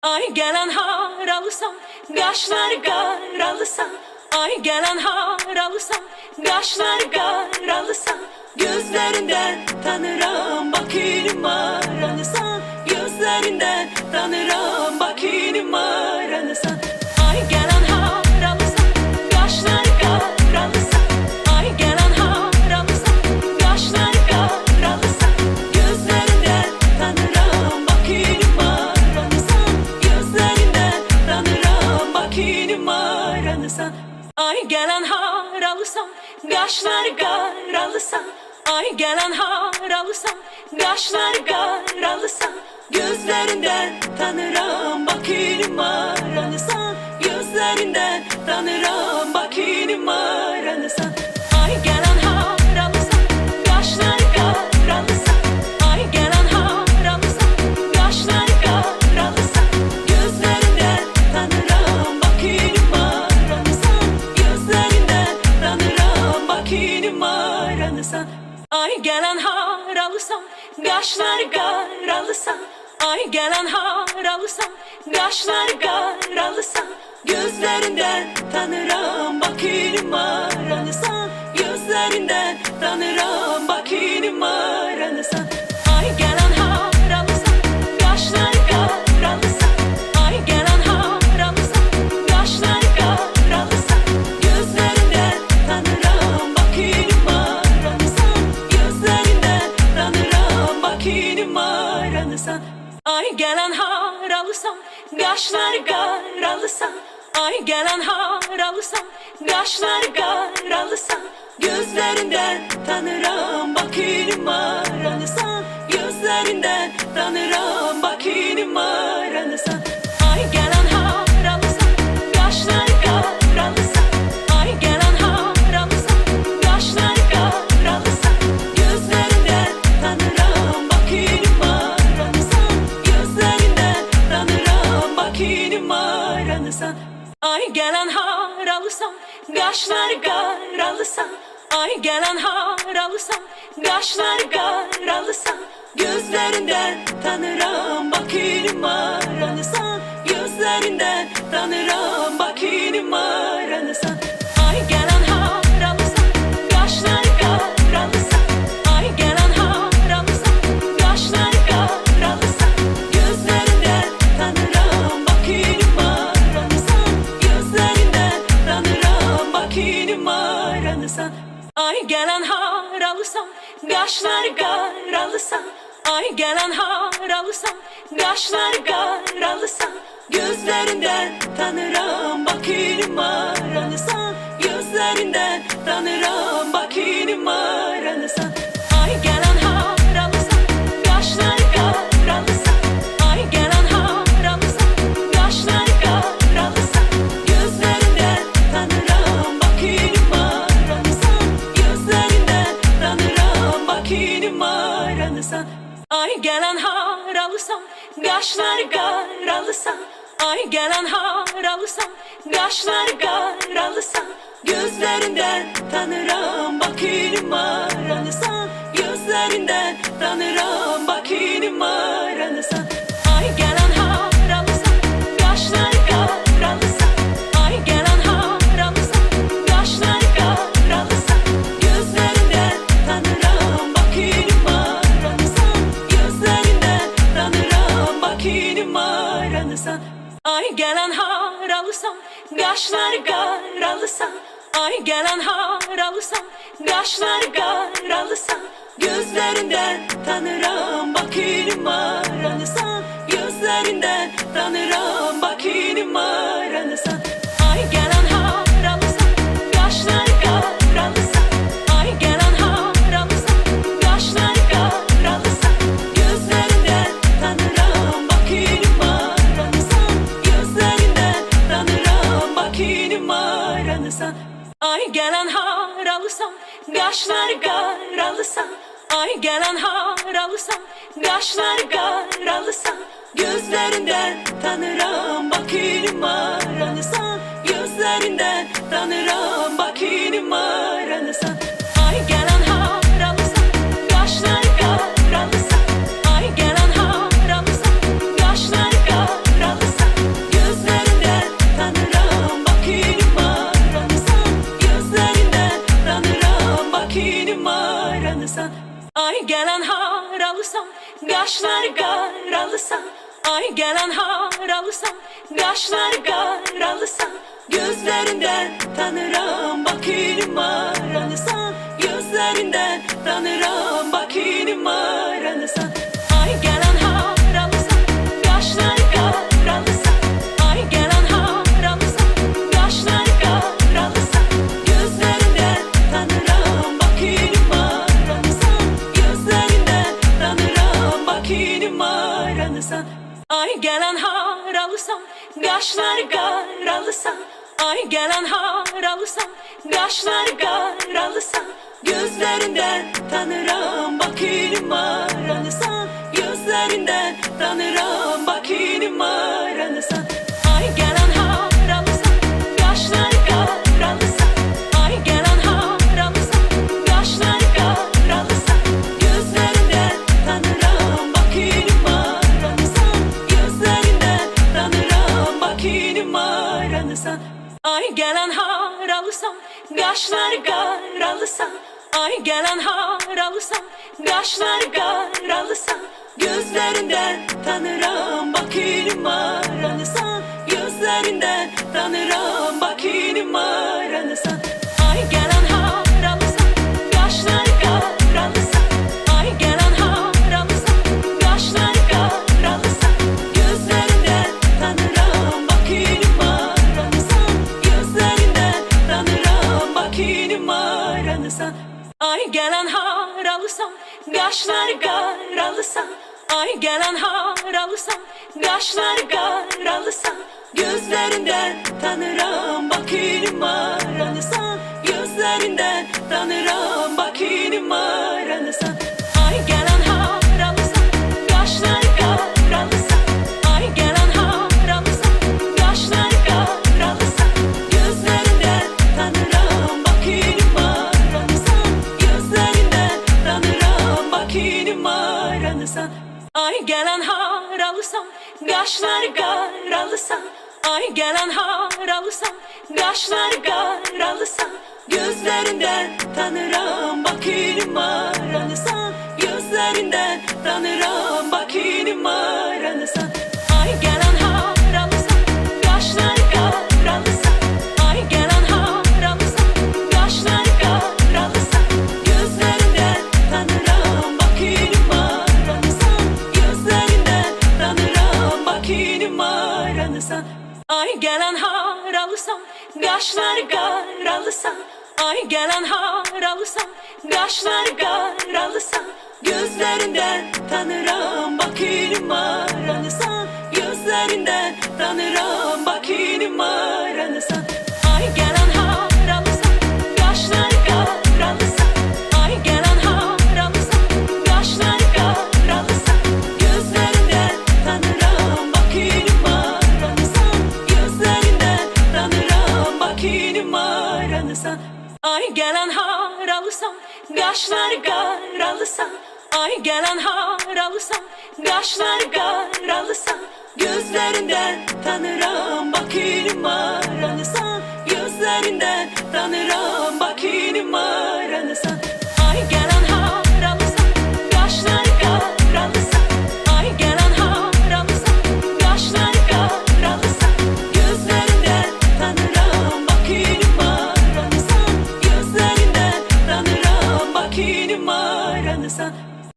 Ay gelen haralısan, kaşlar karalısan. Ay gelen haralısan, kaşlar karalısan. Gözlerinden tanırım bak numaranısan. Gözlerinden tanırım bak numaranısan. Ay gelen haralısan, kaşlar karalısan. Ay gelen haralısan, kaşlar karalısan. Gözlerinden tanırım bak numaranısan. Gözlerinden tanırım bak numaranısan. Ay gelen haralısan, kaşlar karalısan. Ay gelen haralısan, kaşlar karalısan. Gözlerinden tanırım bak numaranısan. Gözlerinden tanırım bak numaranısan. Ay gelen haralısan, kaşlar karalısan. Ay gelen haralısan, kaşlar karalısan. Gözlerinden tanırım bak numaranısan. Gözlerinden tanırım bak numaranısan. Ay gelen haralısan, kaşlar karalısan. Ay gelen haralısan, kaşlar karalısan. Gözlerinden tanırım bak numaranısan. Gözlerinden tanırım bak numaranısan. Ay gelen haralısan, kaşlar karalısan. Ay gelen haralısan, kaşlar karalısan. Gözlerinden tanırım bak numaranısan. Gözlerinden tanırım bak numaranısan. Ay gelen haralısan, kaşlar karalısan. Ay gelen haralısan, kaşlar karalısan. Gözlerinden tanırım bak numaranısan. Gözlerinden tanırım bak numaranısan. Ay gelen haralısan, kaşlar karalısan. Ay gelen haralısan, kaşlar karalısan. Gözlerinden tanırım bak numaranısan. Gözlerinden tanırım bak numaranısan. Ay gelen haralısan, kaşlar karalısan. Ay gelen haralısan, kaşlar karalısan. Gözlerinden tanırım bak numaranısan. Gözlerinden tanırım bak numaranısan. Ay gelen haralısan, kaşlar karalısan. Ay gelen haralısan, kaşlar karalısan. Gözlerinden tanırım bak numaranısan. Gözlerinden tanırım bak numaranısan. Ay gelen haralısan, kaşlar karalısan. Ay gelen haralısan, kaşlar karalısan. Gözlerinden tanırım bak numaranısan. Gözlerinden tanırım bak numaranısan. Ay gelen haralısan, kaşlar karalısan. Ay gelen haralısan, kaşlar karalısan. Gözlerinden tanırım bak numaranısan. Gözlerinden tanırım bak numaranısan. Ay gelen haralısan, kaşlar karalısan. Ay gelen haralısan, kaşlar karalısan. Gözlerinden tanırım bak numaranısan. Gözlerinden tanırım bak numaranısan. Ay gelen haralısan, kaşlar karalısan. Ay gelen haralısan, kaşlar karalısan. Gözlerinden tanırım bak numaranısan. Gözlerinden tanırım bak numaranısan. Ay gelen haralısan, kaşlar karalısan. Ay gelen haralısan, kaşlar karalısan. Gözlerinden tanırım bak numaranısan. Gözlerinden tanırım bak numaranısan. Ay gelen haralısan, kaşlar karalısan. Ay gelen haralısan, kaşlar karalısan. Gözlerinden tanırım bak numaranısan. Gözlerinden tanırım bak numaranısan. Ay gelen haralısan, kaşlar karalısan. Ay gelen haralısan, kaşlar karalısan. Gözlerinden tanırım bak numaranısan. Gözlerinden tanırım bak numaranısan. Ay gelen haralısan, kaşlar karalısan. Ay gelen haralısan, kaşlar karalısan. Ay gelen haralısan, kaşlar karalısan, gözlerinden tanırım bak numaranısan, gözlerinden tanırım bak numaranısan. Ay gelen haralısan, kaşlar karalısan, ay gelen haralısan, kaşlar karalısan, gözlerinden tanırım bak numaranısan, gözlerinden tanırım bak numaranısan. Ay gelen haralısan, kaşlar karalısan, ay gelen haralısan, kaşlar karalısan, gözlerinden tanırım bak numaranısan, gözlerinden tanırım bak numaranısan. Ay gelen haralısan, kaşlar karalısan, ay gelen haralısan, kaşlar karalısan, gözlerinden tanırım bak numaranısan, gözlerinden tanırım bak numaranısan. Ay gelen haralısan, kaşlar karalısan, ay gelen haralısan, kaşlar karalısan, gözlerinden tanırım bak numaranısan, gözlerinden tanırım bak numaranısan. Ay gelen haralısan, kaşlar karalısan, ay gelen haralısan, kaşlar karalısan, gözlerinden tanırım bak numaranısan, gözlerinden tanırım bak numaranısan. Ay gelen haralısan, kaşlar karalısan, ay gelen haralısan, kaşlar karalısan, gözlerinden tanırım bak numaranısan, gözlerinden tanırım bak numaranısan. Ay gelen haralısan, kaşlar karalısan, ay gelen haralısan, kaşlar karalısan, gözlerinden tanırım bak numaranısan, gözlerinden tanırım bak numaranısan. Ay gelen haralısan, kaşlar karalısan, ay gelen haralısan, kaşlar karalısan, gözlerinden tanırım bak numaranısan, gözlerinden tanırım bak numaranısan. Ay gelen haralısan, kaşlar karalısan, ay gelen haralısan, kaşlar karalısan, gözlerinden tanırım bak numaranısan, gözlerinden tanırım bak numaranısan. Ay gelen haralısan, kaşlar karalısan, ay gelen haralısan, kaşlar karalısan, gözlerinden tanırım bak numaranısan, gözlerinden tanırım bak numaranısan. Ay gelen haralısan, kaşlar karalısan, ay gelen haralısan, kaşlar karalısan, gözlerinden tanırım bak numaranısan, gözlerinden tanırım bak numaranısan. Ay gelen haralısan, kaşlar karalısan, ay gelen haralısan, kaşlar karalısan, gözlerinden tanırım bak numaranısan.